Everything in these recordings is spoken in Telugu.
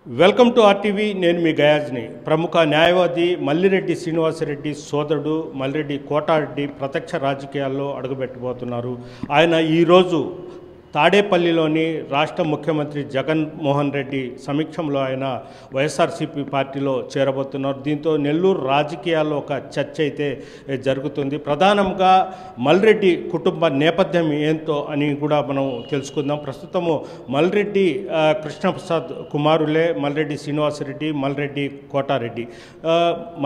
Welcome to RTV. నేను మీ గయాజ్ని. ప్రముఖ న్యాయవాది మల్లిరెడ్డి శ్రీనివాసరెడ్డి సోదరుడు మల్లిరెడ్డి కోటారెడ్డి ప్రత్యక్ష రాజకీయాల్లో అడుగుపెట్టబోతున్నారు. ఆయన ఈరోజు తాడేపల్లిలోని రాష్ట్ర ముఖ్యమంత్రి జగన్మోహన్ రెడ్డి సమక్షంలో ఆయన వైఎస్ఆర్సీపీ పార్టీలో చేరబోతున్నారు. దీంతో నెల్లూరు రాజకీయాల్లో ఒక చర్చ అయితే జరుగుతుంది. ప్రధానంగా మల్లిరెడ్డి కుటుంబ నేపథ్యం ఏంటో అని కూడా మనం తెలుసుకుందాం. ప్రస్తుతము మల్లిరెడ్డి కృష్ణప్రసాద్ కుమారులే మల్లిరెడ్డి శ్రీనివాసరెడ్డి, మల్లిరెడ్డి కోటారెడ్డి.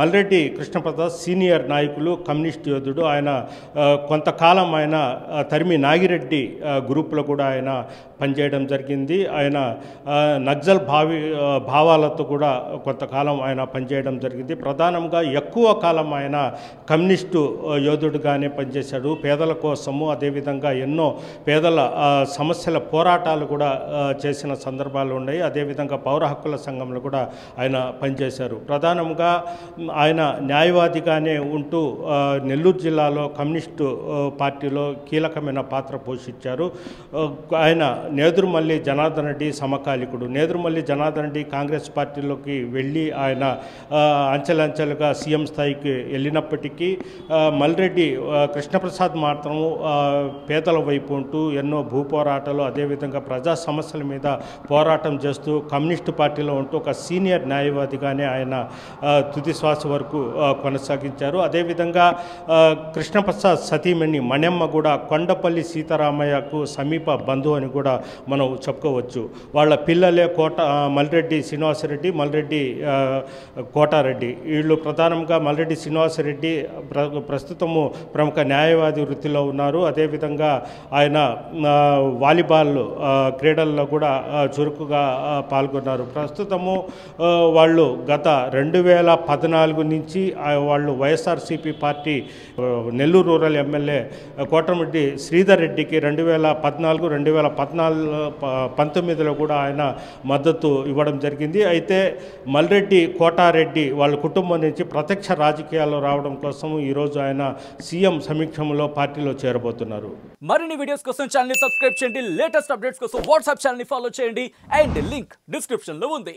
మల్లిరెడ్డి కృష్ణప్రసాద్ సీనియర్ నాయకులు, కమ్యూనిస్ట్ యోధుడు. ఆయన కొంతకాలం ఆయన తరిమి నాగిరెడ్డి గ్రూప్లో కూడా ఆయన పనిచేయడం జరిగింది. ఆయన నక్సల్ భావాలతో కూడా కొంతకాలం ఆయన పనిచేయడం జరిగింది. ప్రధానంగా ఎక్కువ కాలం ఆయన కమ్యూనిస్టు యోధుడుగానే పనిచేశాడు. పేదల కోసము, అదేవిధంగా ఎన్నో పేదల సమస్యల పోరాటాలు కూడా చేసిన సందర్భాలు ఉన్నాయి. అదేవిధంగా పౌర హక్కుల సంఘంలో కూడా ఆయన పనిచేశారు. ప్రధానంగా ఆయన న్యాయవాదిగానే ఉంటూ నెల్లూరు జిల్లాలో కమ్యూనిస్టు పార్టీలో కీలకమైన పాత్ర పోషించారు. ఆయన నేదురుమల్లి జనార్దన్ రెడ్డి సమకాలికుడు. నేదురుమల్లి జనార్దన్ రెడ్డి కాంగ్రెస్ పార్టీలోకి వెళ్ళి ఆయన అంచెలంచెలుగా సీఎం స్థాయికి వెళ్ళినప్పటికీ మల్లిరెడ్డి కృష్ణప్రసాద్ మాత్రము పేదల వైపు ఉంటూ ఎన్నో భూ పోరాటాలు, అదేవిధంగా ప్రజా సమస్యల మీద పోరాటం చేస్తూ కమ్యూనిస్టు పార్టీలో ఉంటూ ఒక సీనియర్ న్యాయవాదిగానే ఆయన తుది శ్వాస వరకు కొనసాగించారు. అదేవిధంగా కృష్ణప్రసాద్ సతీమణి మణెమ్మ కూడా కొండపల్లి సీతారామయ్యకు సమీప బంధువు అని కూడా మనం చెప్పుకోవచ్చు. వాళ్ళ పిల్లలే మల్లిరెడ్డి శ్రీనివాసరెడ్డి, మల్లిరెడ్డి కోటారెడ్డి. వీళ్ళు ప్రధానంగా మల్లిరెడ్డి శ్రీనివాసరెడ్డి ప్రస్తుతము ప్రముఖ న్యాయవాది వృత్తిలో ఉన్నారు. అదేవిధంగా ఆయన వాలీబాల్ క్రీడల్లో కూడా చురుకుగా పాల్గొన్నారు. ప్రస్తుతము వాళ్ళు గత 2014 నుంచి వాళ్ళు YSRCP party Nellore rural MLA Kotamreddy Sridhar రెడ్డికి 2014-2019లో కూడా ఆయన మద్దతు ఇవ్వడం జరిగింది. అయితే మల్లిరెడ్డి కోటారెడ్డి వాళ్ళ కుటుంబం నుంచి ప్రత్యక్ష రాజకీయాల్లో రావడం కోసం ఈరోజు ఆయన సీఎం సమీక్షంలో పార్టీలో చేరబోతున్నారు. మరిన్ని వీడియోస్ కోసం ఛానల్ ని సబ్స్క్రైబ్ చేయండి. లేటెస్ట్ అప్డేట్స్ కోసం వాట్సాప్ ఛానల్ ని ఫాలో చేయండి. అండ్ లింక్ డిస్క్రిప్షన్ లో ఉంది.